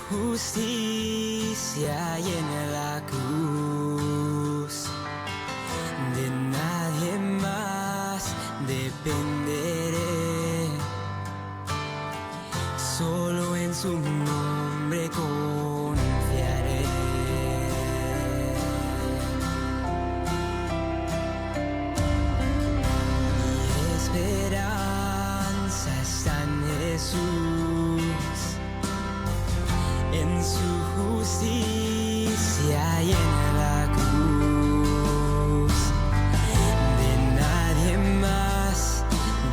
justicia y en la cruz. De nadie más dependeré, solo en su nombre confiaré. Mi esperanza está en Jesús, en su justicia y en la cruz. De nadie más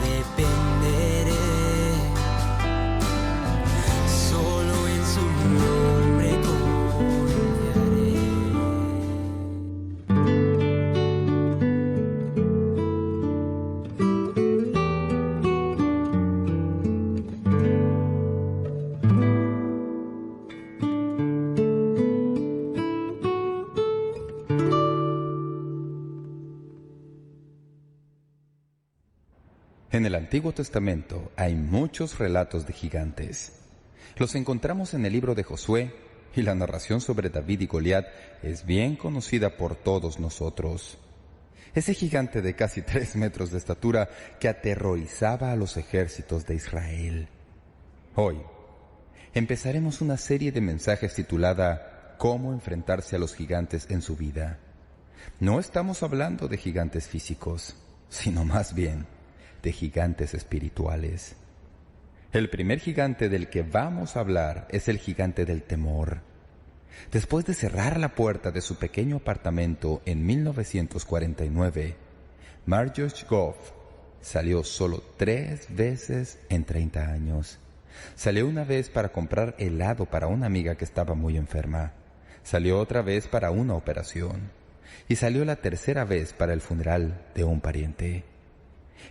dependeré, solo en su nombre confiaré. En el Antiguo Testamento hay muchos relatos de gigantes. Los encontramos en el libro de Josué, y la narración sobre David y Goliat es bien conocida por todos nosotros. Ese gigante de casi 3 metros de estatura que aterrorizaba a los ejércitos de Israel. Hoy empezaremos una serie de mensajes titulada «Cómo enfrentarse a los gigantes en su vida». No estamos hablando de gigantes físicos, sino más bien de gigantes espirituales. El primer gigante del que vamos a hablar es el gigante del temor. Después de cerrar la puerta de su pequeño apartamento en 1949, Marjorie Goff salió solo 3 veces en 30 años. Salió una vez para comprar helado para una amiga que estaba muy enferma. Salió otra vez para una operación. Y salió la tercera vez para el funeral de un pariente.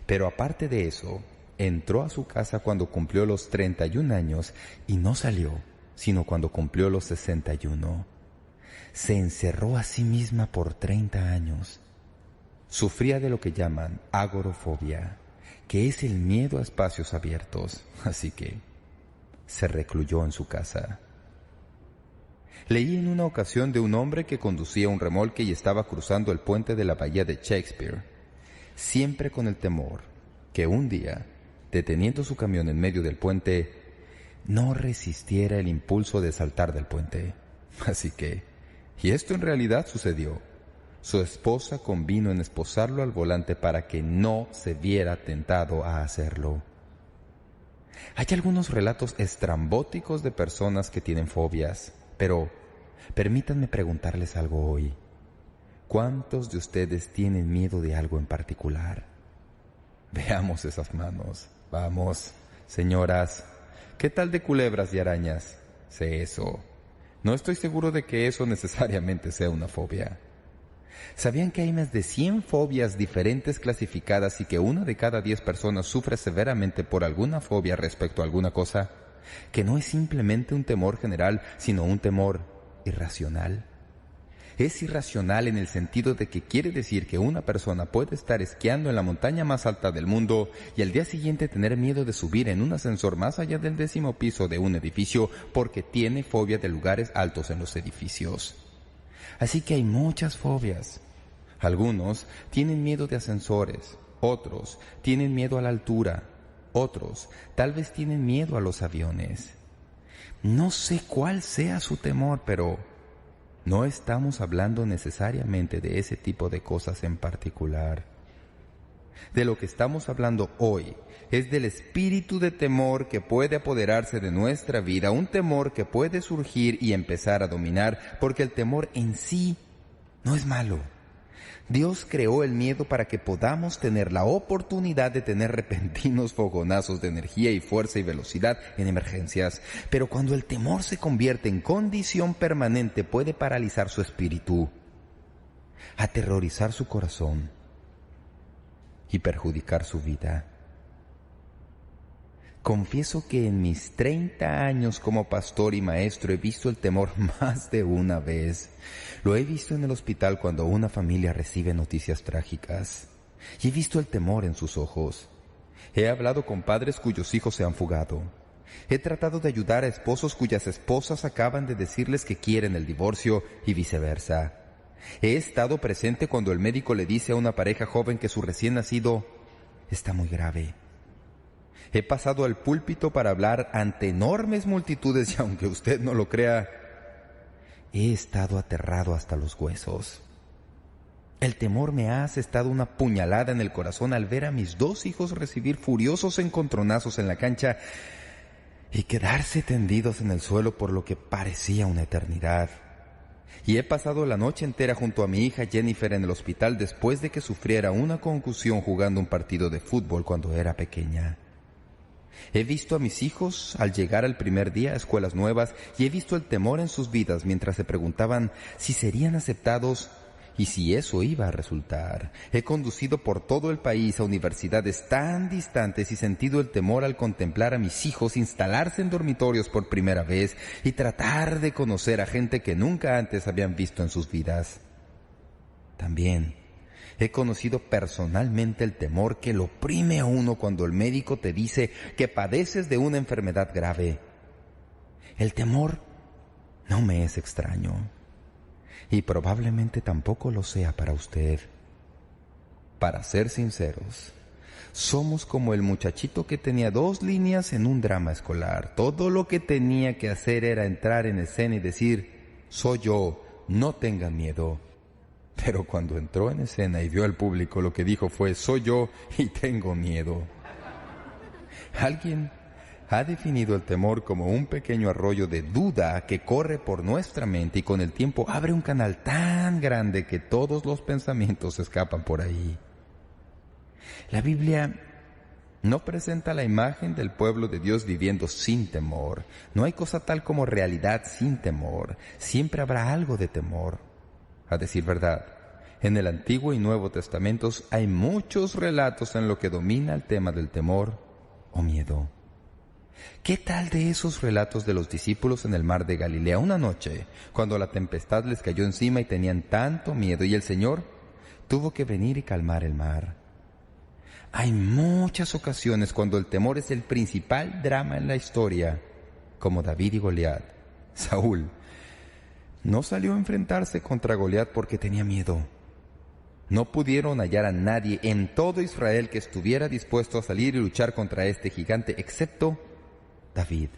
Pero aparte de eso, entró a su casa cuando cumplió los 31 años y no salió, sino cuando cumplió los 61. Se encerró a sí misma por 30 años. Sufría de lo que llaman agorafobia, que es el miedo a espacios abiertos, así que se recluyó en su casa. Leí en una ocasión de un hombre que conducía un remolque y estaba cruzando el puente de la bahía de Shakespeare, siempre con el temor que un día, deteniendo su camión en medio del puente, no resistiera el impulso de saltar del puente. Así que, y esto en realidad sucedió, su esposa convino en esposarlo al volante para que no se viera tentado a hacerlo. Hay algunos relatos estrambóticos de personas que tienen fobias, pero permítanme preguntarles algo hoy. ¿Cuántos de ustedes tienen miedo de algo en particular? Veamos esas manos. Vamos, señoras. ¿Qué tal de culebras y arañas? Sé eso. No estoy seguro de que eso necesariamente sea una fobia. ¿Sabían que hay más de 100 fobias diferentes clasificadas y que 1 de cada 10 personas sufre severamente por alguna fobia respecto a alguna cosa? Que no es simplemente un temor general, sino un temor irracional. Es irracional en el sentido de que quiere decir que una persona puede estar esquiando en la montaña más alta del mundo y al día siguiente tener miedo de subir en un ascensor más allá del 10º piso de un edificio porque tiene fobia de lugares altos en los edificios. Así que hay muchas fobias. Algunos tienen miedo de ascensores, otros tienen miedo a la altura, otros tal vez tienen miedo a los aviones. No sé cuál sea su temor, pero no estamos hablando necesariamente de ese tipo de cosas en particular. De lo que estamos hablando hoy es del espíritu de temor que puede apoderarse de nuestra vida, un temor que puede surgir y empezar a dominar, porque el temor en sí no es malo. Dios creó el miedo para que podamos tener la oportunidad de tener repentinos fogonazos de energía y fuerza y velocidad en emergencias. Pero cuando el temor se convierte en condición permanente, puede paralizar su espíritu, aterrorizar su corazón y perjudicar su vida. Confieso que en mis 30 años como pastor y maestro he visto el temor más de una vez. Lo he visto en el hospital cuando una familia recibe noticias trágicas. Y he visto el temor en sus ojos. He hablado con padres cuyos hijos se han fugado. He tratado de ayudar a esposos cuyas esposas acaban de decirles que quieren el divorcio y viceversa. He estado presente cuando el médico le dice a una pareja joven que su recién nacido está muy grave. He pasado al púlpito para hablar ante enormes multitudes y aunque usted no lo crea, he estado aterrado hasta los huesos. El temor me ha asestado una puñalada en el corazón al ver a mis 2 hijos recibir furiosos encontronazos en la cancha y quedarse tendidos en el suelo por lo que parecía una eternidad. Y he pasado la noche entera junto a mi hija Jennifer en el hospital después de que sufriera una concusión jugando un partido de fútbol cuando era pequeña. He visto a mis hijos al llegar al primer día a escuelas nuevas y he visto el temor en sus vidas mientras se preguntaban si serían aceptados y si eso iba a resultar. He conducido por todo el país a universidades tan distantes y sentido el temor al contemplar a mis hijos instalarse en dormitorios por primera vez y tratar de conocer a gente que nunca antes habían visto en sus vidas. También he conocido personalmente el temor que lo oprime a uno cuando el médico te dice que padeces de una enfermedad grave. El temor no me es extraño. Y probablemente tampoco lo sea para usted. Para ser sinceros, somos como el muchachito que tenía 2 líneas en un drama escolar. Todo lo que tenía que hacer era entrar en escena y decir, soy yo, no tengan miedo. Pero cuando entró en escena y vio al público, lo que dijo fue, soy yo y tengo miedo. Alguien ha definido el temor como un pequeño arroyo de duda que corre por nuestra mente y con el tiempo abre un canal tan grande que todos los pensamientos escapan por ahí. La Biblia no presenta la imagen del pueblo de Dios viviendo sin temor. No hay cosa tal como realidad sin temor. Siempre habrá algo de temor. A decir verdad, en el Antiguo y Nuevo Testamentos hay muchos relatos en lo que domina el tema del temor o miedo. ¿Qué tal de esos relatos de los discípulos en el mar de Galilea una noche, cuando la tempestad les cayó encima y tenían tanto miedo y el Señor tuvo que venir y calmar el mar? Hay muchas ocasiones cuando el temor es el principal drama en la historia, como David y Goliat. Saúl no salió a enfrentarse contra Goliat porque tenía miedo. No pudieron hallar a nadie en todo Israel que estuviera dispuesto a salir y luchar contra este gigante, excepto David.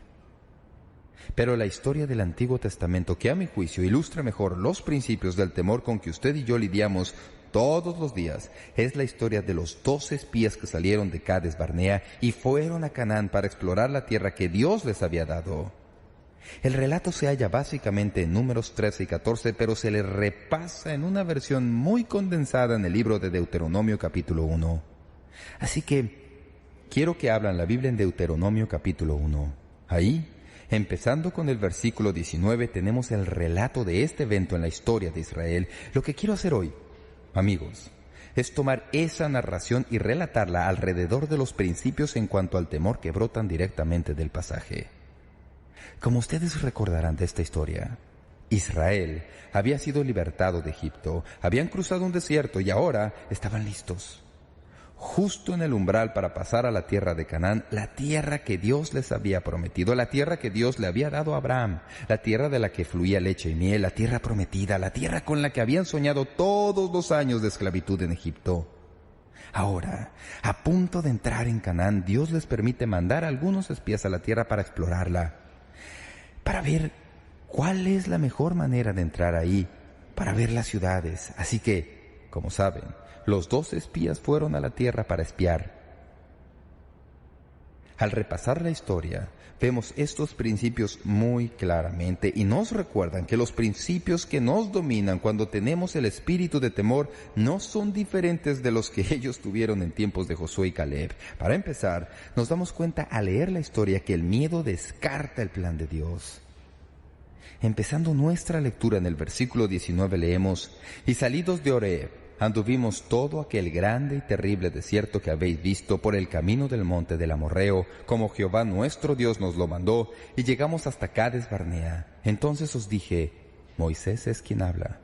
Pero la historia del Antiguo Testamento, que a mi juicio ilustra mejor los principios del temor con que usted y yo lidiamos todos los días, es la historia de los 12 espías que salieron de Cades Barnea y fueron a Canaán para explorar la tierra que Dios les había dado. El relato se halla básicamente en Números 13 y 14, pero se le repasa en una versión muy condensada en el libro de Deuteronomio capítulo 1. Así que quiero que abran la Biblia en Deuteronomio capítulo 1. Ahí, empezando con el versículo 19, tenemos el relato de este evento en la historia de Israel. Lo que quiero hacer hoy, amigos, es tomar esa narración y relatarla alrededor de los principios en cuanto al temor que brotan directamente del pasaje. Como ustedes recordarán de esta historia, Israel había sido libertado de Egipto, habían cruzado un desierto y ahora estaban listos. Justo en el umbral para pasar a la tierra de Canaán, la tierra que Dios les había prometido, la tierra que Dios le había dado a Abraham, la tierra de la que fluía leche y miel, la tierra prometida, la tierra con la que habían soñado todos los años de esclavitud en Egipto. Ahora, a punto de entrar en Canaán, Dios les permite mandar a algunos espías a la tierra para explorarla, para ver cuál es la mejor manera de entrar ahí, para ver las ciudades. Así que, como saben, los 12 espías fueron a la tierra para espiar. Al repasar la historia, vemos estos principios muy claramente y nos recuerdan que los principios que nos dominan cuando tenemos el espíritu de temor no son diferentes de los que ellos tuvieron en tiempos de Josué y Caleb. Para empezar, nos damos cuenta al leer la historia que el miedo descarta el plan de Dios. Empezando nuestra lectura en el versículo 19 leemos, «Y salidos de Horeb, anduvimos todo aquel grande y terrible desierto que habéis visto por el camino del monte del Amorreo, como Jehová nuestro Dios nos lo mandó, y llegamos hasta Cades Barnea. Entonces os dije, Moisés es quien habla.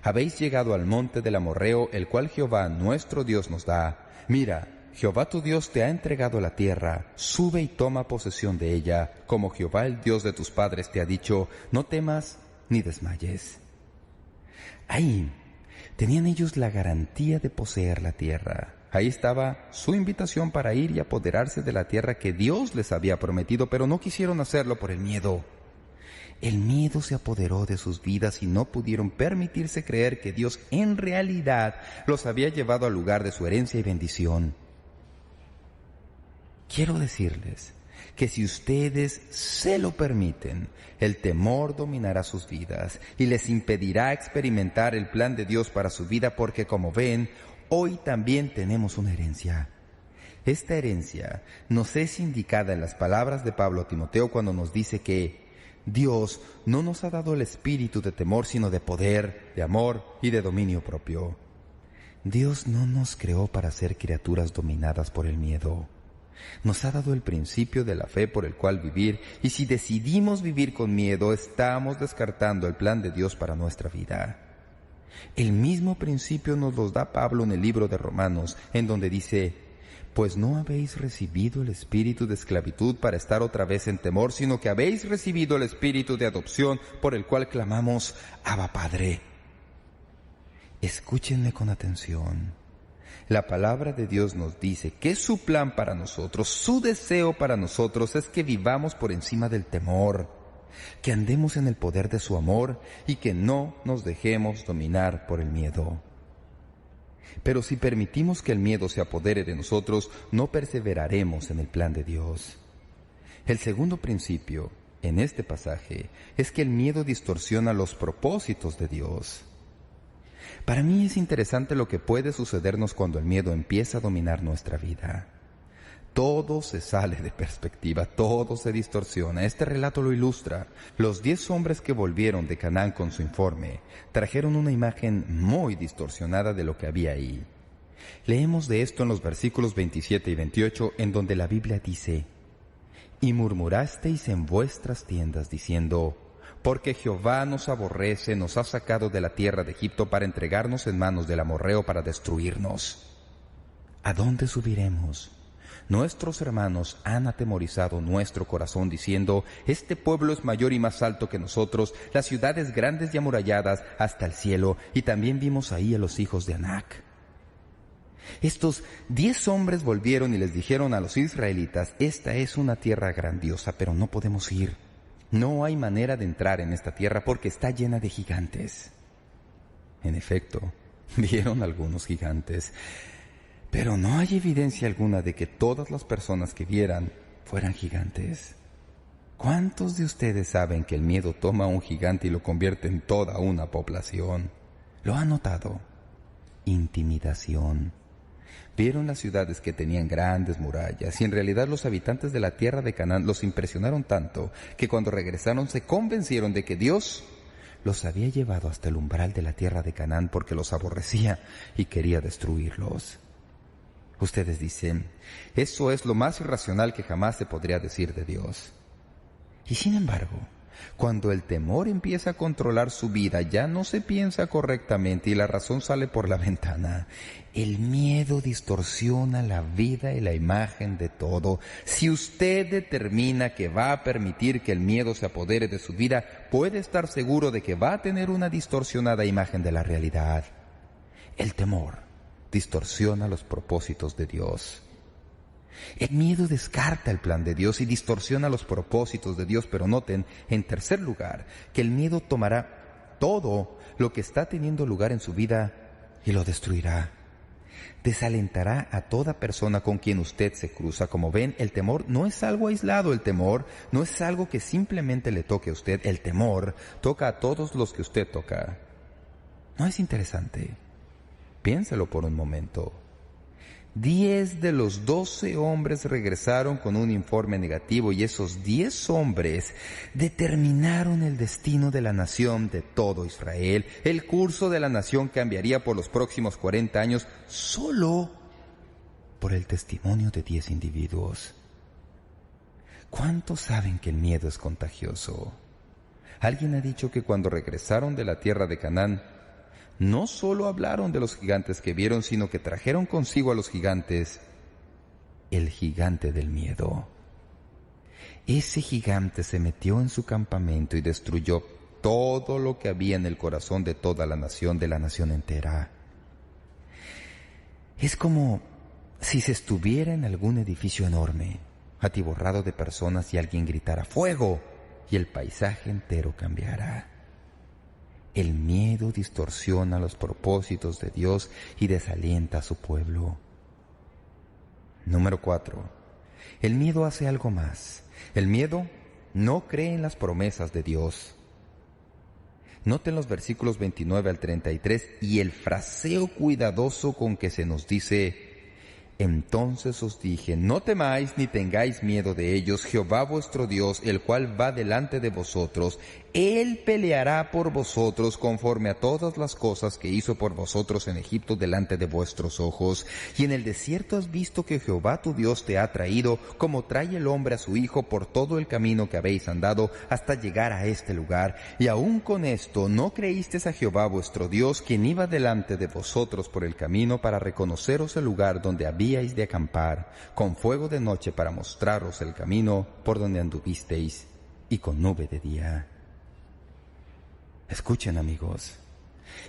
Habéis llegado al monte del Amorreo, el cual Jehová nuestro Dios nos da. Mira, Jehová tu Dios te ha entregado la tierra, sube y toma posesión de ella, como Jehová el Dios de tus padres te ha dicho, no temas ni desmayes. Ahí tenían ellos la garantía de poseer la tierra. Ahí estaba su invitación para ir y apoderarse de la tierra que Dios les había prometido, pero no quisieron hacerlo por el miedo. El miedo se apoderó de sus vidas y no pudieron permitirse creer que Dios en realidad los había llevado al lugar de su herencia y bendición. Quiero decirles que si ustedes se lo permiten, el temor dominará sus vidas y les impedirá experimentar el plan de Dios para su vida, porque como ven, hoy también tenemos una herencia. Esta herencia nos es indicada en las palabras de Pablo a Timoteo cuando nos dice que Dios no nos ha dado el espíritu de temor, sino de poder, de amor y de dominio propio. Dios no nos creó para ser criaturas dominadas por el miedo. Nos ha dado el principio de la fe por el cual vivir, y si decidimos vivir con miedo, estamos descartando el plan de Dios para nuestra vida. El mismo principio nos los da Pablo en el libro de Romanos, en donde dice: pues no habéis recibido el espíritu de esclavitud para estar otra vez en temor, sino que habéis recibido el espíritu de adopción por el cual clamamos, Abba Padre. Escúchenme con atención. La palabra de Dios nos dice que su plan para nosotros, su deseo para nosotros es que vivamos por encima del temor, que andemos en el poder de su amor y que no nos dejemos dominar por el miedo. Pero si permitimos que el miedo se apodere de nosotros, no perseveraremos en el plan de Dios. El segundo principio en este pasaje es que el miedo distorsiona los propósitos de Dios. Para mí es interesante lo que puede sucedernos cuando el miedo empieza a dominar nuestra vida. Todo se sale de perspectiva, todo se distorsiona. Este relato lo ilustra. Los 10 hombres que volvieron de Canaán con su informe trajeron una imagen muy distorsionada de lo que había ahí. Leemos de esto en los versículos 27 y 28, en donde la Biblia dice: «Y murmurasteis en vuestras tiendas, diciendo, porque Jehová nos aborrece, nos ha sacado de la tierra de Egipto para entregarnos en manos del amorreo para destruirnos. ¿A dónde subiremos? Nuestros hermanos han atemorizado nuestro corazón diciendo, este pueblo es mayor y más alto que nosotros, las ciudades grandes y amuralladas hasta el cielo, y también vimos ahí a los hijos de Anac». Estos 10 hombres volvieron y les dijeron a los israelitas: esta es una tierra grandiosa, pero no podemos ir. No hay manera de entrar en esta tierra porque está llena de gigantes. En efecto, vieron algunos gigantes, pero no hay evidencia alguna de que todas las personas que vieran fueran gigantes. ¿Cuántos de ustedes saben que el miedo toma a un gigante y lo convierte en toda una población? ¿Lo han notado? Intimidación. Vieron las ciudades que tenían grandes murallas y en realidad los habitantes de la tierra de Canaán los impresionaron tanto que cuando regresaron se convencieron de que Dios los había llevado hasta el umbral de la tierra de Canaán porque los aborrecía y quería destruirlos. Ustedes dicen, eso es lo más irracional que jamás se podría decir de Dios. Y sin embargo, cuando el temor empieza a controlar su vida, ya no se piensa correctamente y la razón sale por la ventana. El miedo distorsiona la vida y la imagen de todo. Si usted determina que va a permitir que el miedo se apodere de su vida, puede estar seguro de que va a tener una distorsionada imagen de la realidad. El temor distorsiona los propósitos de Dios. El miedo descarta el plan de Dios y distorsiona los propósitos de Dios, pero noten, en tercer lugar, que el miedo tomará todo lo que está teniendo lugar en su vida y lo destruirá. Desalentará a toda persona con quien usted se cruza. Como ven, el temor no es algo aislado, el temor no es algo que simplemente le toque a usted, el temor toca a todos los que usted toca. ¿No es interesante? Piénselo por un momento. 10 de los 12 hombres regresaron con un informe negativo y esos 10 hombres determinaron el destino de la nación de todo Israel. El curso de la nación cambiaría por los próximos 40 años solo por el testimonio de 10 individuos. ¿Cuántos saben que el miedo es contagioso? Alguien ha dicho que cuando regresaron de la tierra de Canaán, no solo hablaron de los gigantes que vieron, sino que trajeron consigo a los gigantes el gigante del miedo. Ese gigante se metió en su campamento y destruyó todo lo que había en el corazón de toda la nación, de la nación entera. Es como si se estuviera en algún edificio enorme, atiborrado de personas, y alguien gritara ¡fuego!, y el paisaje entero cambiará. El miedo distorsiona los propósitos de Dios y desalienta a su pueblo. Número 4. El miedo hace algo más. El miedo no cree en las promesas de Dios. Noten los versículos 29 al 33 y el fraseo cuidadoso con que se nos dice: entonces os dije, no temáis ni tengáis miedo de ellos. Jehová vuestro Dios, el cual va delante de vosotros, Él peleará por vosotros conforme a todas las cosas que hizo por vosotros en Egipto delante de vuestros ojos. Y en el desierto has visto que Jehová tu Dios te ha traído, como trae el hombre a su hijo, por todo el camino que habéis andado hasta llegar a este lugar. Y aun con esto no creísteis a Jehová vuestro Dios, quien iba delante de vosotros por el camino para reconoceros el lugar donde habíais de acampar, con fuego de noche para mostraros el camino por donde anduvisteis, y con nube de día. Escuchen, amigos,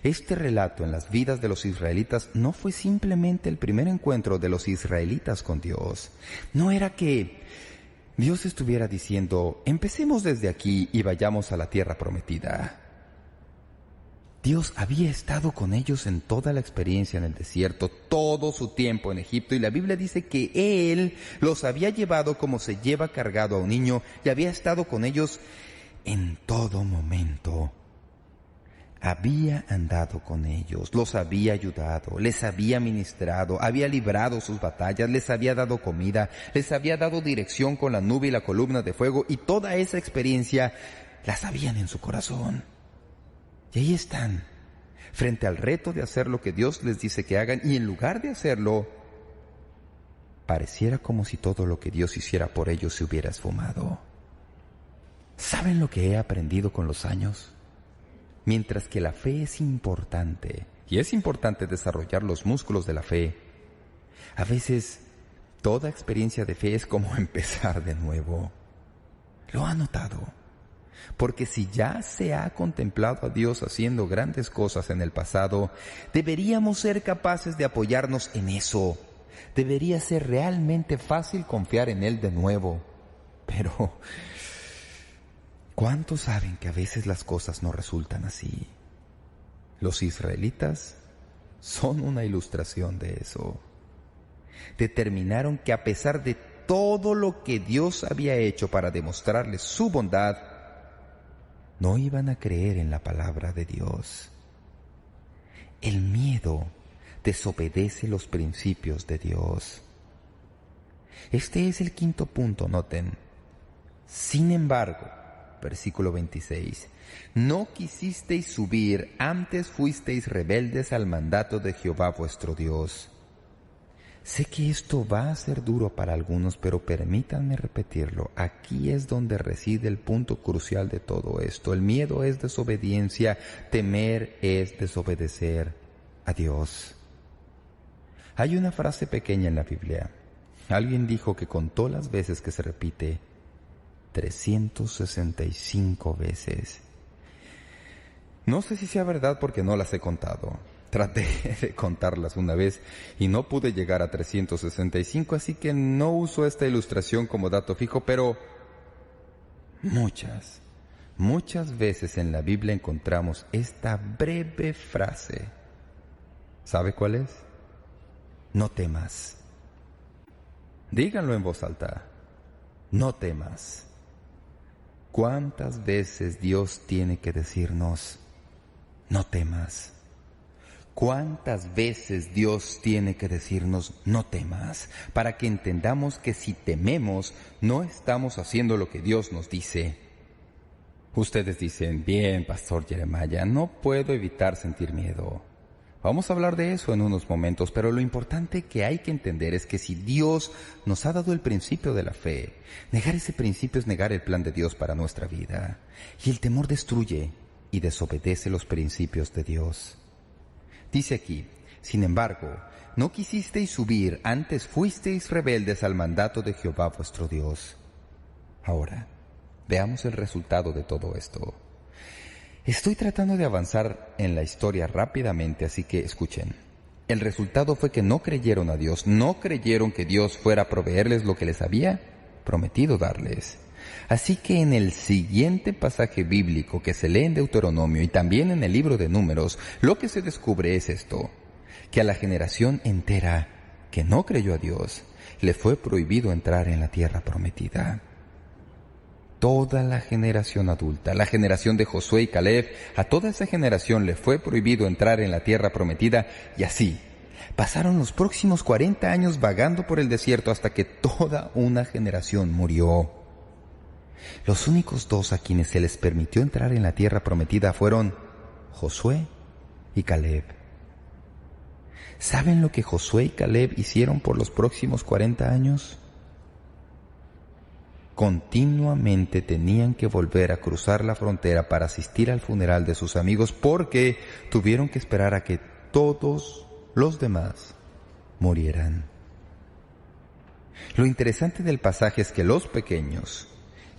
este relato en las vidas de los israelitas no fue simplemente el primer encuentro de los israelitas con Dios. No era que Dios estuviera diciendo, empecemos desde aquí y vayamos a la tierra prometida. Dios había estado con ellos en toda la experiencia en el desierto, todo su tiempo en Egipto, y la Biblia dice que Él los había llevado como se lleva cargado a un niño, y había estado con ellos en todo momento. Había andado con ellos, los había ayudado, les había ministrado, había librado sus batallas, les había dado comida, les había dado dirección con la nube y la columna de fuego, y toda esa experiencia la sabían en su corazón. Y ahí están, frente al reto de hacer lo que Dios les dice que hagan, y en lugar de hacerlo, pareciera como si todo lo que Dios hiciera por ellos se hubiera esfumado. ¿Saben lo que he aprendido con los años? Mientras que la fe es importante, y es importante desarrollar los músculos de la fe, a veces toda experiencia de fe es como empezar de nuevo. ¿Lo ha notado? Porque si ya se ha contemplado a Dios haciendo grandes cosas en el pasado, deberíamos ser capaces de apoyarnos en eso. Debería ser realmente fácil confiar en Él de nuevo. Pero ¿cuántos saben que a veces las cosas no resultan así? Los israelitas son una ilustración de eso. Determinaron que a pesar de todo lo que Dios había hecho para demostrarles su bondad, no iban a creer en la palabra de Dios. El miedo desobedece los principios de Dios. Este es el quinto punto, noten. Sin embargo, versículo 26, no quisisteis subir, antes fuisteis rebeldes al mandato de Jehová vuestro Dios. Sé que esto va a ser duro para algunos, pero permítanme repetirlo. Aquí es donde reside el punto crucial de todo esto. El miedo es desobediencia, temer es desobedecer a Dios. Hay una frase pequeña en la Biblia. Alguien dijo que contó las veces que se repite 365 veces. No sé si sea verdad porque no las he contado. Traté de contarlas una vez y no pude llegar a 365, así que no uso esta ilustración como dato fijo, pero muchas veces en la Biblia encontramos esta breve frase. ¿Sabe cuál es? No temas. Díganlo en voz alta. No temas. ¿Cuántas veces Dios tiene que decirnos, no temas? ¿Cuántas veces Dios tiene que decirnos, no temas? Para que entendamos que si tememos, no estamos haciendo lo que Dios nos dice. Ustedes dicen, bien, Pastor Jeremiah, no puedo evitar sentir miedo. Vamos a hablar de eso en unos momentos, pero lo importante que hay que entender es que si Dios nos ha dado el principio de la fe, negar ese principio es negar el plan de Dios para nuestra vida. Y el temor destruye y desobedece los principios de Dios. Dice aquí, sin embargo, no quisisteis subir, antes fuisteis rebeldes al mandato de Jehová vuestro Dios. Ahora, veamos el resultado de todo esto. Estoy tratando de avanzar en la historia rápidamente, así que escuchen. El resultado fue que no creyeron a Dios, no creyeron que Dios fuera a proveerles lo que les había prometido darles. Así que en el siguiente pasaje bíblico que se lee en Deuteronomio y también en el libro de Números, lo que se descubre es esto, que a la generación entera que no creyó a Dios, le fue prohibido entrar en la tierra prometida. Toda la generación adulta, la generación de Josué y Caleb, a toda esa generación le fue prohibido entrar en la tierra prometida, y así pasaron los próximos 40 años vagando por el desierto hasta que toda una generación murió. Los únicos dos a quienes se les permitió entrar en la tierra prometida fueron Josué y Caleb. ¿Saben lo que Josué y Caleb hicieron por los próximos 40 años? Continuamente tenían que volver a cruzar la frontera para asistir al funeral de sus amigos porque tuvieron que esperar a que todos los demás murieran. Lo interesante del pasaje es que los pequeños,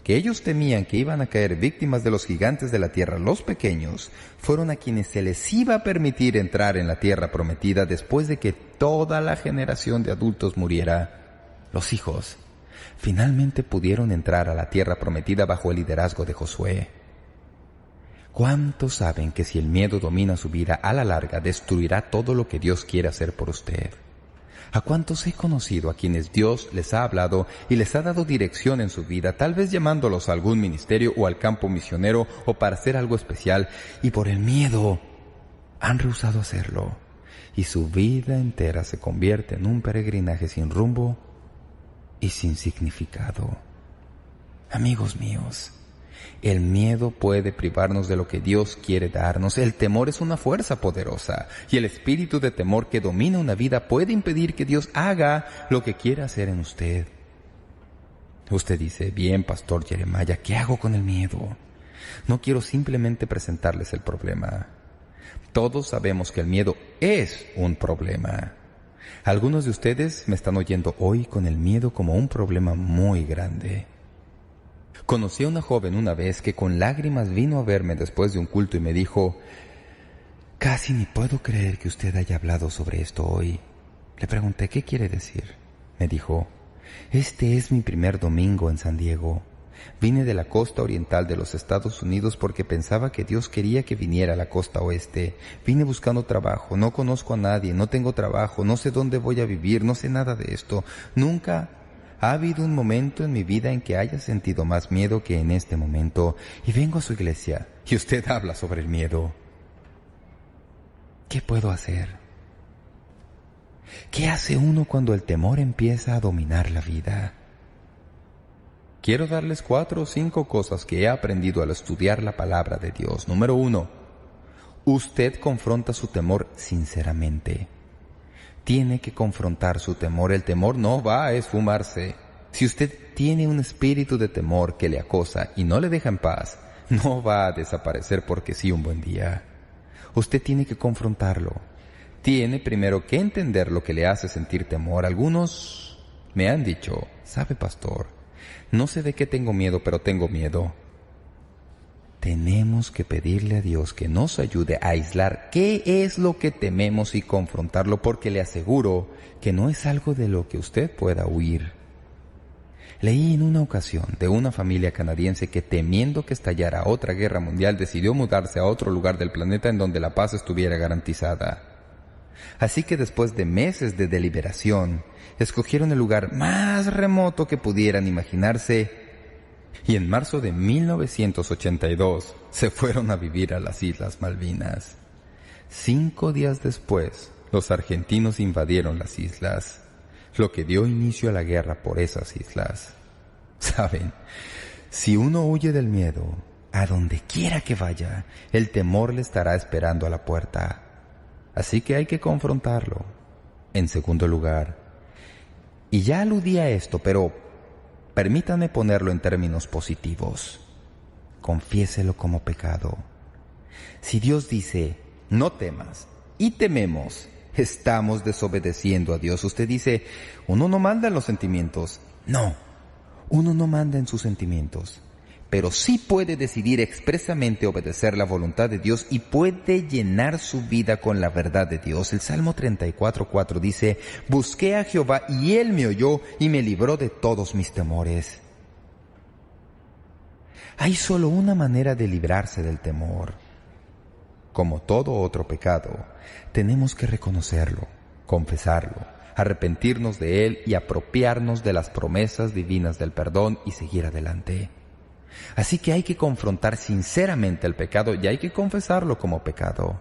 que ellos temían que iban a caer víctimas de los gigantes de la tierra, los pequeños fueron a quienes se les iba a permitir entrar en la tierra prometida después de que toda la generación de adultos muriera. Los hijos finalmente pudieron entrar a la tierra prometida bajo el liderazgo de Josué. ¿Cuántos saben que si el miedo domina su vida, a la larga destruirá todo lo que Dios quiere hacer por usted? ¿A cuántos he conocido a quienes Dios les ha hablado y les ha dado dirección en su vida, tal vez llamándolos a algún ministerio o al campo misionero o para hacer algo especial, y por el miedo han rehusado hacerlo, y su vida entera se convierte en un peregrinaje sin rumbo y sin significado? Amigos míos, el miedo puede privarnos de lo que Dios quiere darnos. El temor es una fuerza poderosa, y el espíritu de temor que domina una vida puede impedir que Dios haga lo que quiere hacer en usted. Usted dice, bien, Pastor Jeremiah, ¿qué hago con el miedo? No quiero simplemente presentarles el problema. Todos sabemos que el miedo es un problema. Algunos de ustedes me están oyendo hoy con el miedo como un problema muy grande. Conocí a una joven una vez que con lágrimas vino a verme después de un culto y me dijo, «Casi ni puedo creer que usted haya hablado sobre esto hoy». Le pregunté, «¿Qué quiere decir?». Me dijo, «Este es mi primer domingo en San Diego. Vine de la costa oriental de los Estados Unidos porque pensaba que Dios quería que viniera a la costa oeste. Vine buscando trabajo, no conozco a nadie, no tengo trabajo, no sé dónde voy a vivir, no sé nada de esto. Nunca ha habido un momento en mi vida en que haya sentido más miedo que en este momento. Y vengo a su iglesia y usted habla sobre el miedo. ¿Qué puedo hacer? ¿Qué hace uno cuando el temor empieza a dominar la vida? Quiero darles 4 o 5 cosas que he aprendido al estudiar la palabra de Dios. Número 1. Usted confronta su temor sinceramente. Tiene que confrontar su temor. El temor no va a esfumarse. Si usted tiene un espíritu de temor que le acosa y no le deja en paz, no va a desaparecer porque sí un buen día. Usted tiene que confrontarlo. Tiene primero que entender lo que le hace sentir temor. Algunos me han dicho, «¿Sabe, pastor? No sé de qué tengo miedo, pero tengo miedo». Tenemos que pedirle a Dios que nos ayude a aislar qué es lo que tememos y confrontarlo, porque le aseguro que no es algo de lo que usted pueda huir. Leí en una ocasión de una familia canadiense que, temiendo que estallara otra guerra mundial, decidió mudarse a otro lugar del planeta en donde la paz estuviera garantizada. Así que después de meses de deliberación, escogieron el lugar más remoto que pudieran imaginarse, y en marzo de 1982 se fueron a vivir a las Islas Malvinas. 5 días después, los argentinos invadieron las islas, lo que dio inicio a la guerra por esas islas. ¿Saben? Si uno huye del miedo, a donde quiera que vaya, el temor le estará esperando a la puerta. Así que hay que confrontarlo. En segundo lugar, y ya aludí a esto, pero permítanme ponerlo en términos positivos, confiéselo como pecado. Si Dios dice, no temas, y tememos, estamos desobedeciendo a Dios. Usted dice, uno no manda en los sentimientos. No, uno no manda en sus sentimientos, pero sí puede decidir expresamente obedecer la voluntad de Dios y puede llenar su vida con la verdad de Dios. El Salmo 34:4 dice, busqué a Jehová y Él me oyó y me libró de todos mis temores. Hay solo una manera de librarse del temor. Como todo otro pecado, tenemos que reconocerlo, confesarlo, arrepentirnos de él y apropiarnos de las promesas divinas del perdón y seguir adelante. Así que hay que confrontar sinceramente el pecado y hay que confesarlo como pecado.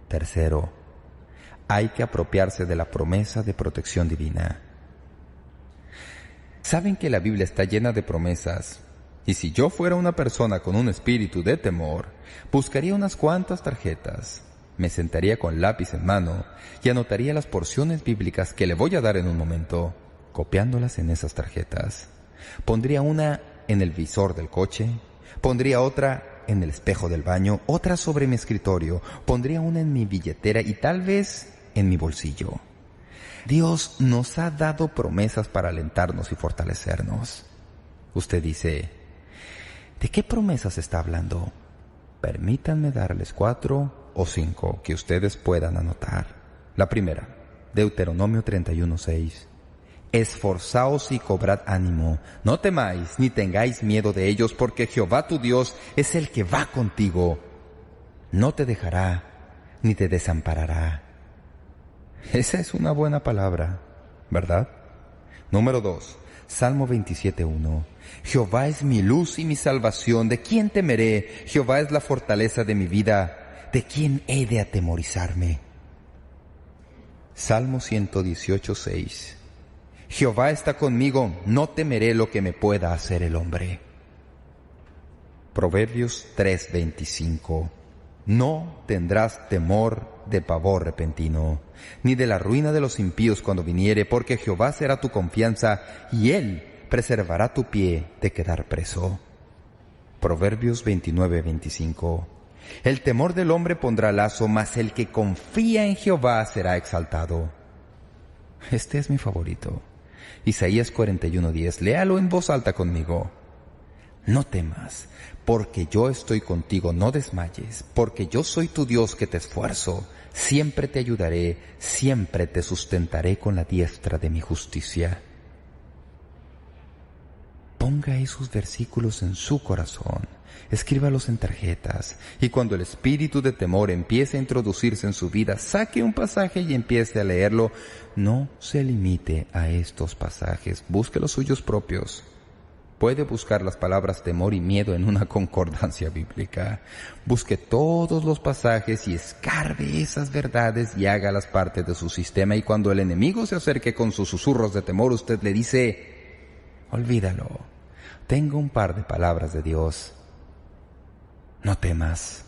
Tercero, hay que apropiarse de la promesa de protección divina. ¿Saben que la Biblia está llena de promesas? Y si yo fuera una persona con un espíritu de temor, buscaría unas cuantas tarjetas, me sentaría con lápiz en mano y anotaría las porciones bíblicas que le voy a dar en un momento, copiándolas en esas tarjetas. Pondría una en el visor del coche, pondría otra en el espejo del baño, otra sobre mi escritorio, pondría una en mi billetera y tal vez en mi bolsillo. Dios nos ha dado promesas para alentarnos y fortalecernos. Usted dice, ¿de qué promesas está hablando? Permítanme darles 4 o 5 que ustedes puedan anotar. La primera, Deuteronomio 31:6. Esforzaos y cobrad ánimo, no temáis ni tengáis miedo de ellos, porque Jehová tu Dios es el que va contigo. No te dejará ni te desamparará. Esa es una buena palabra, ¿verdad? Número 2. Salmo 27:1. Jehová es mi luz y mi salvación, ¿de quién temeré? Jehová es la fortaleza de mi vida, ¿de quién he de atemorizarme? Salmo 118:6. Jehová está conmigo, no temeré lo que me pueda hacer el hombre. Proverbios 3:25. No tendrás temor de pavor repentino, ni de la ruina de los impíos cuando viniere, porque Jehová será tu confianza, y Él preservará tu pie de quedar preso. Proverbios 29:25. El temor del hombre pondrá lazo, mas el que confía en Jehová será exaltado. Este es mi favorito. Isaías 41:10. Léalo en voz alta conmigo. No temas, porque yo estoy contigo, no desmayes, porque yo soy tu Dios que te esfuerzo. Siempre te ayudaré, siempre te sustentaré con la diestra de mi justicia. Ponga esos versículos en su corazón, escríbalos en tarjetas, y cuando el espíritu de temor empiece a introducirse en su vida, saque un pasaje y empiece a leerlo. No se limite a estos pasajes, busque los suyos propios. Puede buscar las palabras temor y miedo en una concordancia bíblica. Busque todos los pasajes y escarbe esas verdades y hágalas parte de su sistema. Y cuando el enemigo se acerque con sus susurros de temor, usted le dice, olvídalo. Tengo un par de palabras de Dios. No temas.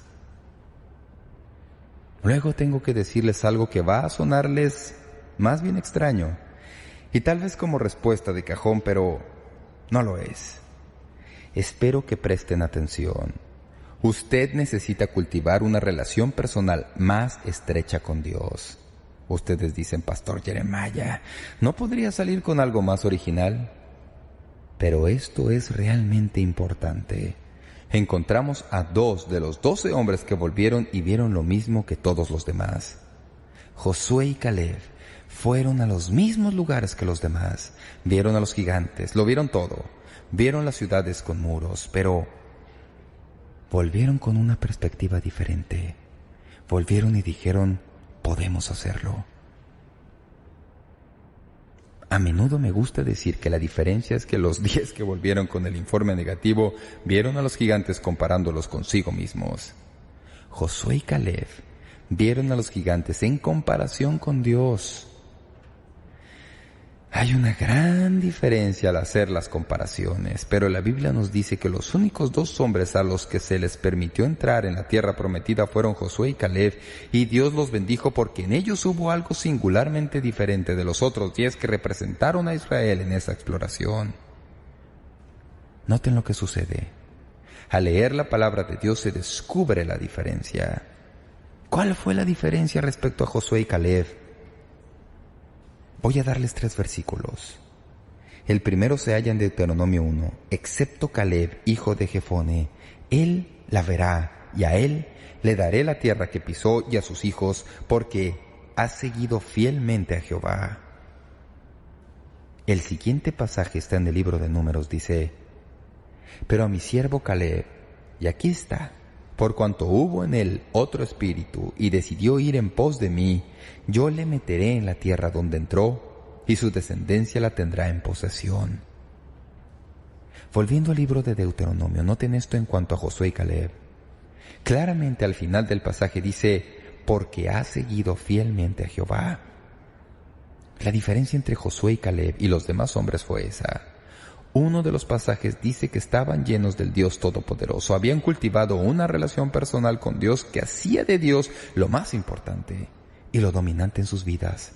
Luego tengo que decirles algo que va a sonarles más bien extraño. Y tal vez como respuesta de cajón, pero no lo es. Espero que presten atención. Usted necesita cultivar una relación personal más estrecha con Dios. Ustedes dicen, Pastor Jeremiah, ¿no podría salir con algo más original? Pero esto es realmente importante. Encontramos a 2 de los 12 hombres que volvieron y vieron lo mismo que todos los demás. Josué y Caleb fueron a los mismos lugares que los demás. Vieron a los gigantes, lo vieron todo. Vieron las ciudades con muros, pero volvieron con una perspectiva diferente. Volvieron y dijeron, podemos hacerlo. A menudo me gusta decir que la diferencia es que los 10 que volvieron con el informe negativo vieron a los gigantes comparándolos consigo mismos. Josué y Caleb vieron a los gigantes en comparación con Dios. Hay una gran diferencia al hacer las comparaciones, pero la Biblia nos dice que los únicos 2 hombres a los que se les permitió entrar en la tierra prometida fueron Josué y Caleb, y Dios los bendijo porque en ellos hubo algo singularmente diferente de los otros 10 que representaron a Israel en esa exploración. Noten lo que sucede. Al leer la palabra de Dios se descubre la diferencia. ¿Cuál fue la diferencia respecto a Josué y Caleb? Voy a darles 3 versículos. El primero se halla en Deuteronomio 1. Excepto Caleb, hijo de Jefone, él la verá, y a él le daré la tierra que pisó y a sus hijos, porque ha seguido fielmente a Jehová. El siguiente pasaje está en el libro de Números, dice: pero a mi siervo Caleb, y aquí está, por cuanto hubo en él otro espíritu y decidió ir en pos de mí, yo le meteré en la tierra donde entró, y su descendencia la tendrá en posesión. Volviendo al libro de Deuteronomio, noten esto en cuanto a Josué y Caleb. Claramente al final del pasaje dice: porque ha seguido fielmente a Jehová. La diferencia entre Josué y Caleb y los demás hombres fue esa. Uno de los pasajes dice que estaban llenos del Dios Todopoderoso, habían cultivado una relación personal con Dios que hacía de Dios lo más importante y lo dominante en sus vidas.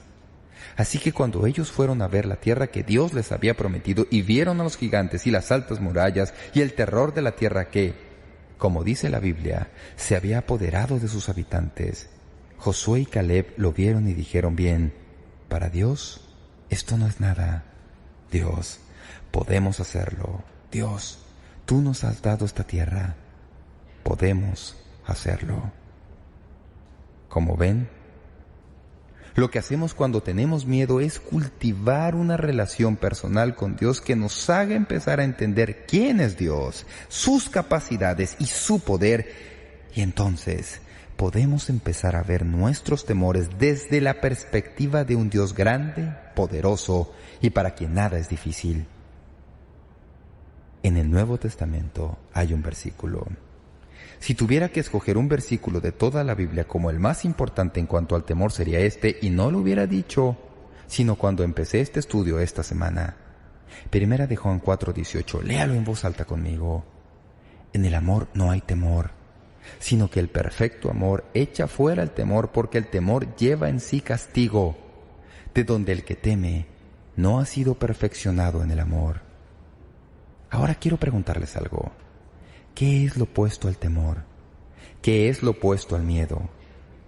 Así que cuando ellos fueron a ver la tierra que Dios les había prometido y vieron a los gigantes y las altas murallas y el terror de la tierra que, como dice la Biblia, se había apoderado de sus habitantes, Josué y Caleb lo vieron y dijeron: bien, para Dios esto no es nada. Dios, podemos hacerlo. Dios, tú nos has dado esta tierra. Podemos hacerlo. Como ven, lo que hacemos cuando tenemos miedo es cultivar una relación personal con Dios que nos haga empezar a entender quién es Dios, sus capacidades y su poder, y entonces podemos empezar a ver nuestros temores desde la perspectiva de un Dios grande, poderoso y para quien nada es difícil. En el Nuevo Testamento hay un versículo. Si tuviera que escoger un versículo de toda la Biblia como el más importante en cuanto al temor, sería este, y no lo hubiera dicho, sino cuando empecé este estudio esta semana. Primera de Juan 4:18, léalo en voz alta conmigo. En el amor no hay temor, sino que el perfecto amor echa fuera el temor, porque el temor lleva en sí castigo, de donde el que teme no ha sido perfeccionado en el amor. Ahora quiero preguntarles algo. ¿Qué es lo opuesto al temor? ¿Qué es lo opuesto al miedo?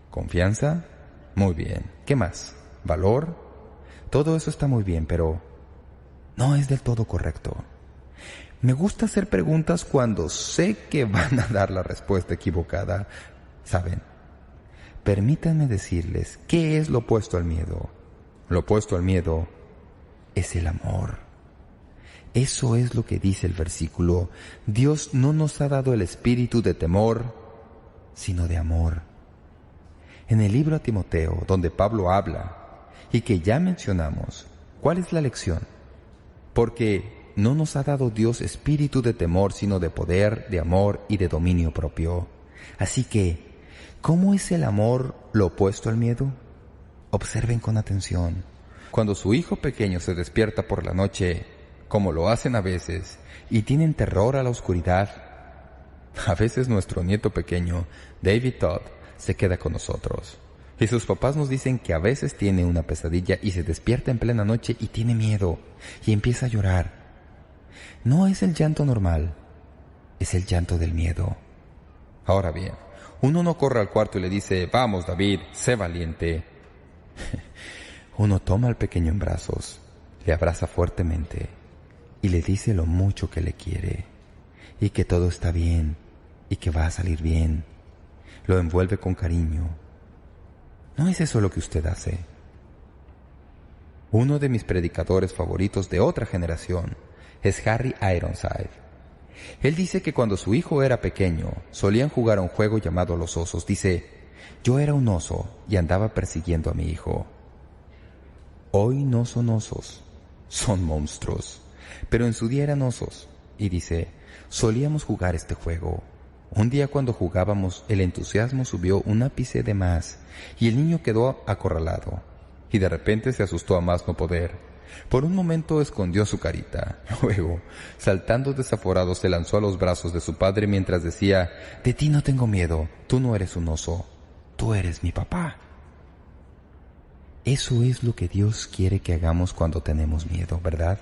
¿Confianza? Muy bien. ¿Qué más? ¿Valor? Todo eso está muy bien, pero no es del todo correcto. Me gusta hacer preguntas cuando sé que van a dar la respuesta equivocada. ¿Saben? Permítanme decirles qué es lo opuesto al miedo. Lo opuesto al miedo es el amor. Eso es lo que dice el versículo. Dios no nos ha dado el espíritu de temor, sino de amor. En el libro a Timoteo, donde Pablo habla, y que ya mencionamos, ¿cuál es la lección? Porque no nos ha dado Dios espíritu de temor, sino de poder, de amor y de dominio propio. Así que, ¿cómo es el amor lo opuesto al miedo? Observen con atención. Cuando su hijo pequeño se despierta por la noche, como lo hacen a veces, y tienen terror a la oscuridad, a veces nuestro nieto pequeño, David Todd, se queda con nosotros. Y sus papás nos dicen que a veces tiene una pesadilla y se despierta en plena noche y tiene miedo, y empieza a llorar. No es el llanto normal, es el llanto del miedo. Ahora bien, uno no corre al cuarto y le dice: vamos David, sé valiente. Uno toma al pequeño en brazos, le abraza fuertemente y le dice lo mucho que le quiere, y que todo está bien, y que va a salir bien. Lo envuelve con cariño. ¿No es eso lo que usted hace? Uno de mis predicadores favoritos de otra generación es Harry Ironside. Él dice que cuando su hijo era pequeño, solían jugar a un juego llamado Los Osos. Dice: yo era un oso y andaba persiguiendo a mi hijo. Hoy no son osos, son monstruos. Pero en su día eran osos. Y dice: solíamos jugar este juego. Un día cuando jugábamos, el entusiasmo subió un ápice de más, y el niño quedó acorralado. Y de repente se asustó a más no poder. Por un momento escondió su carita. Luego, saltando desaforado, se lanzó a los brazos de su padre mientras decía: de ti no tengo miedo, tú no eres un oso, tú eres mi papá. Eso es lo que Dios quiere que hagamos cuando tenemos miedo, ¿verdad?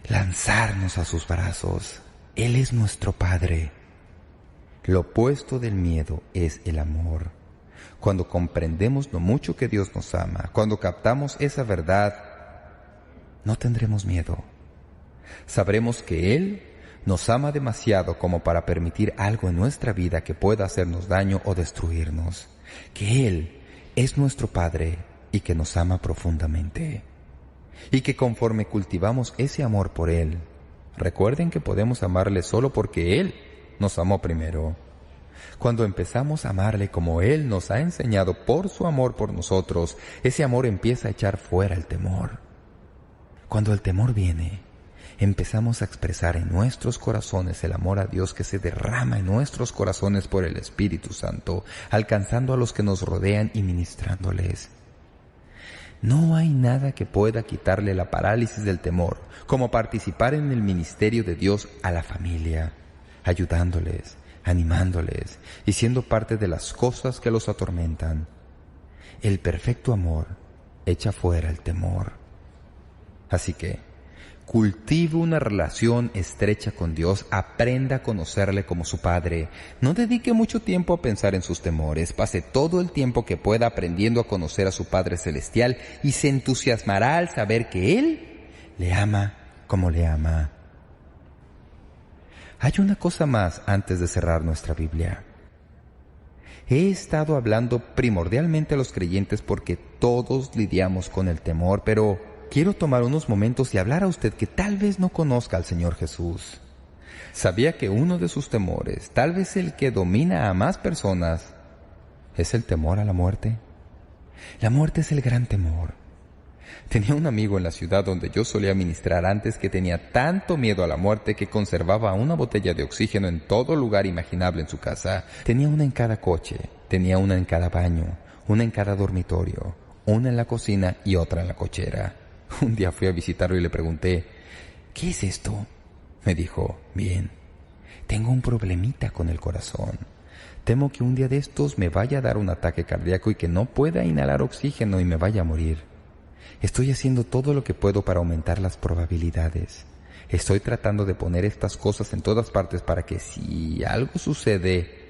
Lanzarnos a sus brazos. Él es nuestro Padre. Lo opuesto del miedo es el amor. Cuando comprendemos lo mucho que Dios nos ama, cuando captamos esa verdad, no tendremos miedo. Sabremos que Él nos ama demasiado como para permitir algo en nuestra vida que pueda hacernos daño o destruirnos. Que Él es nuestro Padre y que nos ama profundamente. Y que conforme cultivamos ese amor por Él, recuerden que podemos amarle solo porque Él nos amó primero. Cuando empezamos a amarle como Él nos ha enseñado por su amor por nosotros, ese amor empieza a echar fuera el temor. Cuando el temor viene, empezamos a expresar en nuestros corazones el amor a Dios que se derrama en nuestros corazones por el Espíritu Santo, alcanzando a los que nos rodean y ministrándoles. No hay nada que pueda quitarle la parálisis del temor, como participar en el ministerio de Dios a la familia, ayudándoles, animándoles y siendo parte de las cosas que los atormentan. El perfecto amor echa fuera el temor. Así que, cultive una relación estrecha con Dios, aprenda a conocerle como su Padre. No dedique mucho tiempo a pensar en sus temores, pase todo el tiempo que pueda aprendiendo a conocer a su Padre Celestial y se entusiasmará al saber que Él le ama como le ama. Hay una cosa más antes de cerrar nuestra Biblia. He estado hablando primordialmente a los creyentes porque todos lidiamos con el temor, pero quiero tomar unos momentos y hablar a usted que tal vez no conozca al Señor Jesús. ¿Sabía que uno de sus temores, tal vez el que domina a más personas, es el temor a la muerte? La muerte es el gran temor. Tenía un amigo en la ciudad donde yo solía ministrar antes que tenía tanto miedo a la muerte que conservaba una botella de oxígeno en todo lugar imaginable en su casa. Tenía una en cada coche, tenía una en cada baño, una en cada dormitorio, una en la cocina y otra en la cochera. Un día fui a visitarlo y le pregunté, ¿qué es esto? Me dijo, bien, tengo un problemita con el corazón. Temo que un día de estos me vaya a dar un ataque cardíaco y que no pueda inhalar oxígeno y me vaya a morir. Estoy haciendo todo lo que puedo para aumentar las probabilidades. Estoy tratando de poner estas cosas en todas partes para que si algo sucede...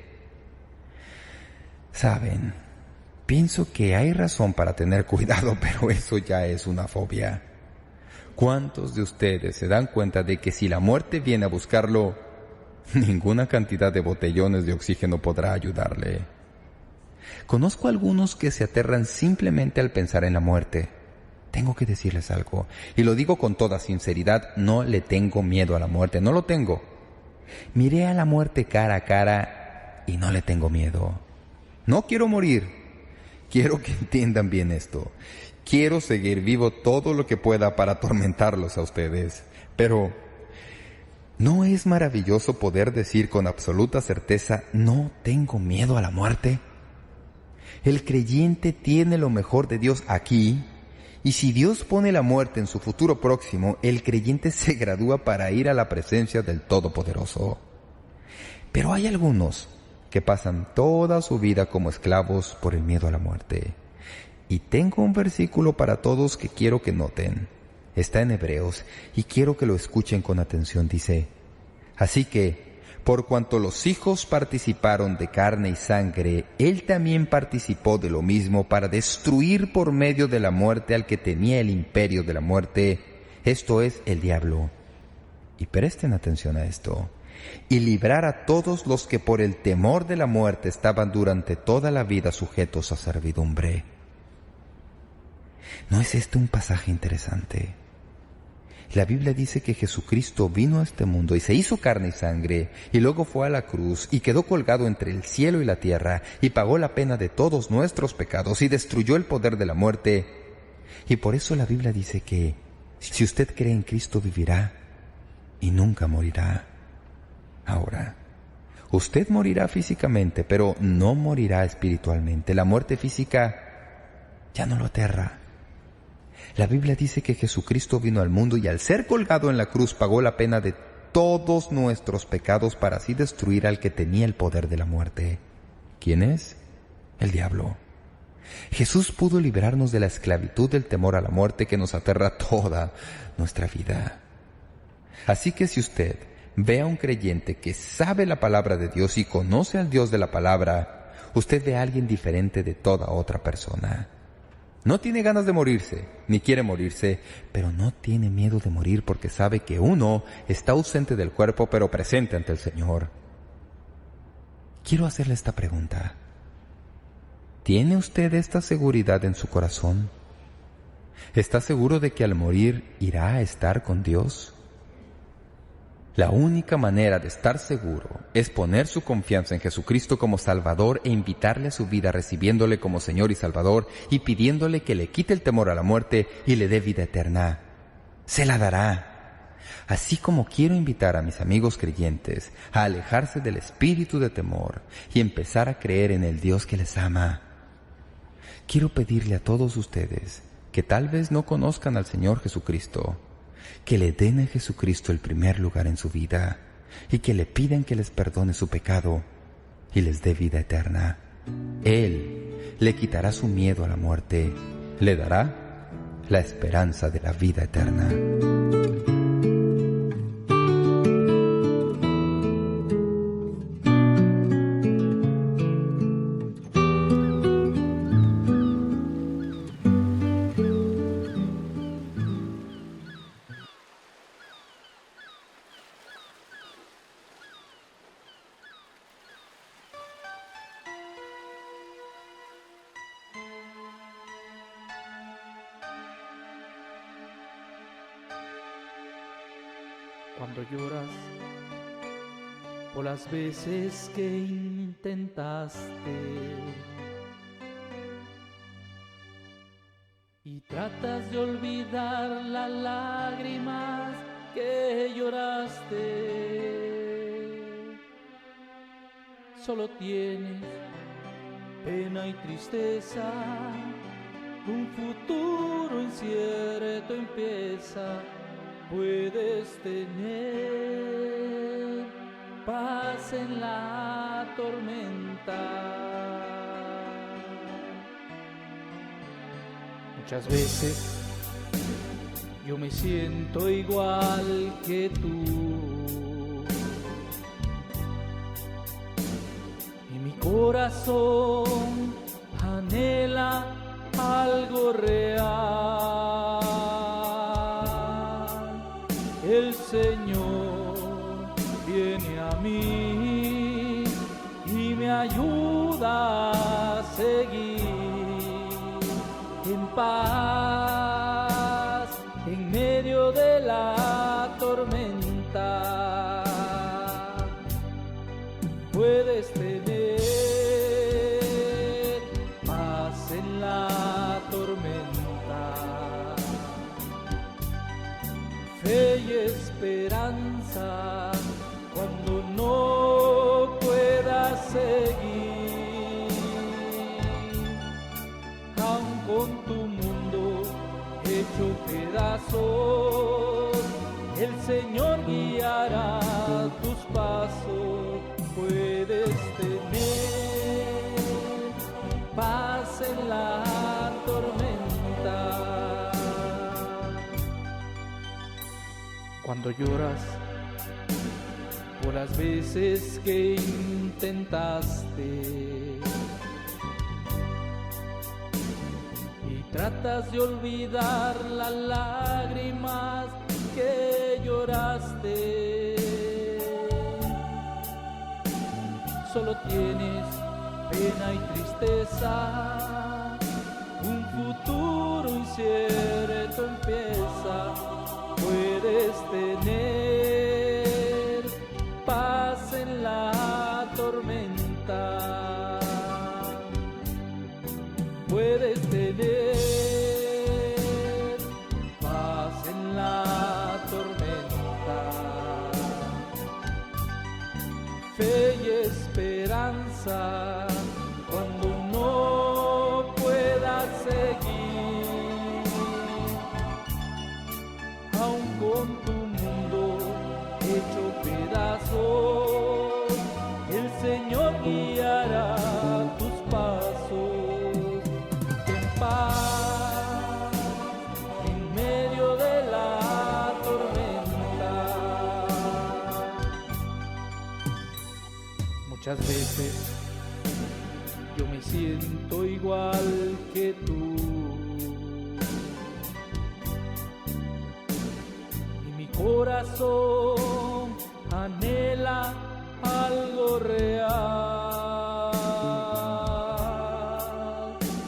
Saben, pienso que hay razón para tener cuidado, pero eso ya es una fobia. ¿Cuántos de ustedes se dan cuenta de que si la muerte viene a buscarlo, ninguna cantidad de botellones de oxígeno podrá ayudarle? Conozco a algunos que se aterran simplemente al pensar en la muerte. Tengo que decirles algo, y lo digo con toda sinceridad, no le tengo miedo a la muerte, no lo tengo. Miré a la muerte cara a cara y no le tengo miedo. No quiero morir. Quiero que entiendan bien esto. Quiero seguir vivo todo lo que pueda para atormentarlos a ustedes. Pero, ¿no es maravilloso poder decir con absoluta certeza, no tengo miedo a la muerte? El creyente tiene lo mejor de Dios aquí, y si Dios pone la muerte en su futuro próximo, el creyente se gradúa para ir a la presencia del Todopoderoso. Pero hay algunos que pasan toda su vida como esclavos por el miedo a la muerte. Y tengo un versículo para todos que quiero que noten. Está en Hebreos y quiero que lo escuchen con atención. Dice, así que, por cuanto los hijos participaron de carne y sangre, Él también participó de lo mismo para destruir por medio de la muerte al que tenía el imperio de la muerte, esto es, el diablo. Y presten atención a esto. Y librar a todos los que por el temor de la muerte estaban durante toda la vida sujetos a servidumbre. ¿No es este un pasaje interesante? La Biblia dice que Jesucristo vino a este mundo y se hizo carne y sangre, y luego fue a la cruz y quedó colgado entre el cielo y la tierra, y pagó la pena de todos nuestros pecados y destruyó el poder de la muerte. Y por eso la Biblia dice que si usted cree en Cristo vivirá y nunca morirá. Ahora, usted morirá físicamente, pero no morirá espiritualmente. La muerte física ya no lo aterra. La Biblia dice que Jesucristo vino al mundo y al ser colgado en la cruz pagó la pena de todos nuestros pecados para así destruir al que tenía el poder de la muerte. ¿Quién es? El diablo. Jesús pudo librarnos de la esclavitud del temor a la muerte que nos aterra toda nuestra vida. Así que si usted ve a un creyente que sabe la palabra de Dios y conoce al Dios de la palabra, usted ve a alguien diferente de toda otra persona. No tiene ganas de morirse, ni quiere morirse, pero no tiene miedo de morir porque sabe que uno está ausente del cuerpo pero presente ante el Señor. Quiero hacerle esta pregunta. ¿Tiene usted esta seguridad en su corazón? ¿Está seguro de que al morir irá a estar con Dios? La única manera de estar seguro es poner su confianza en Jesucristo como Salvador e invitarle a su vida recibiéndole como Señor y Salvador y pidiéndole que le quite el temor a la muerte y le dé vida eterna. Se la dará. Así como quiero invitar a mis amigos creyentes a alejarse del espíritu de temor y empezar a creer en el Dios que les ama, quiero pedirle a todos ustedes que tal vez no conozcan al Señor Jesucristo, que le den a Jesucristo el primer lugar en su vida y que le pidan que les perdone su pecado y les dé vida eterna. Él le quitará su miedo a la muerte, le dará la esperanza de la vida eterna. Cuando lloras por las veces que intentaste y tratas de olvidar las lágrimas que lloraste, solo tienes pena y tristeza, un futuro incierto empieza. Puedes tener paz en la tormenta. Muchas veces yo me siento igual que tú y mi corazón anhela algo real. El Señor viene a mí y me ayuda a seguir en paz en medio de la tormenta. Puedes tener paz en la tormenta. Fe y esperanza cuando no puedas seguir, aun con tu mundo hecho pedazos, el Señor guiará tus pasos. Puedes tener paz en la tormenta. Cuando lloras por las veces que intentaste y tratas de olvidar las lágrimas que lloraste, solo tienes pena y tristeza, un futuro incierto empieza. Puedes tener paz en la tormenta. Puedes tener paz en la tormenta. Fe y esperanza cuando no puedas seguir, aun con tu mundo hecho pedazos, el Señor guiará tus pasos en paz en medio de la tormenta. veces yo me siento igual que tú. Y mi corazón anhela algo real.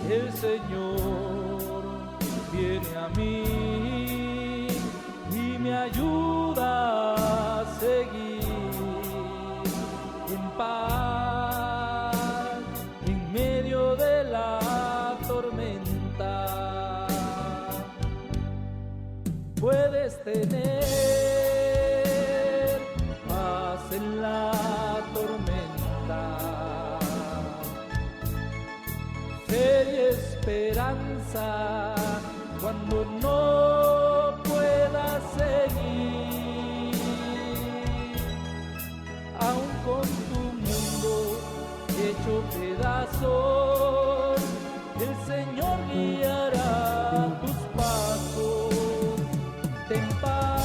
El Señor viene a mí y me ayuda a seguir en paz en medio de la tormenta. Puedes tener paz en la tormenta, fe y esperanza cuando no puedas seguir, aun con tu mundo hecho pedazos, el Señor guiará tus pasos. Ten paz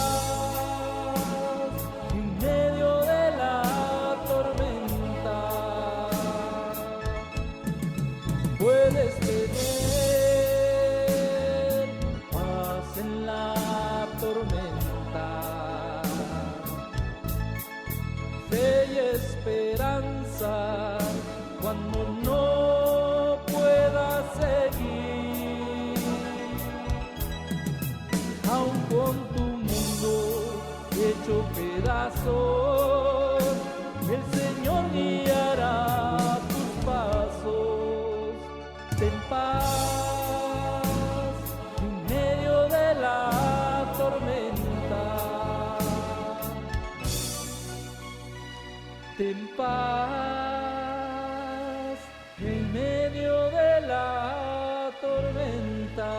en medio de la tormenta. Puedes tener paz en la tormenta, fe y esperanza cuando no puedas seguir, aun con tu mundo hecho pedazos, el Señor guiará tus pasos. Ten paz en medio de la tormenta. Ten paz en medio de la tormenta.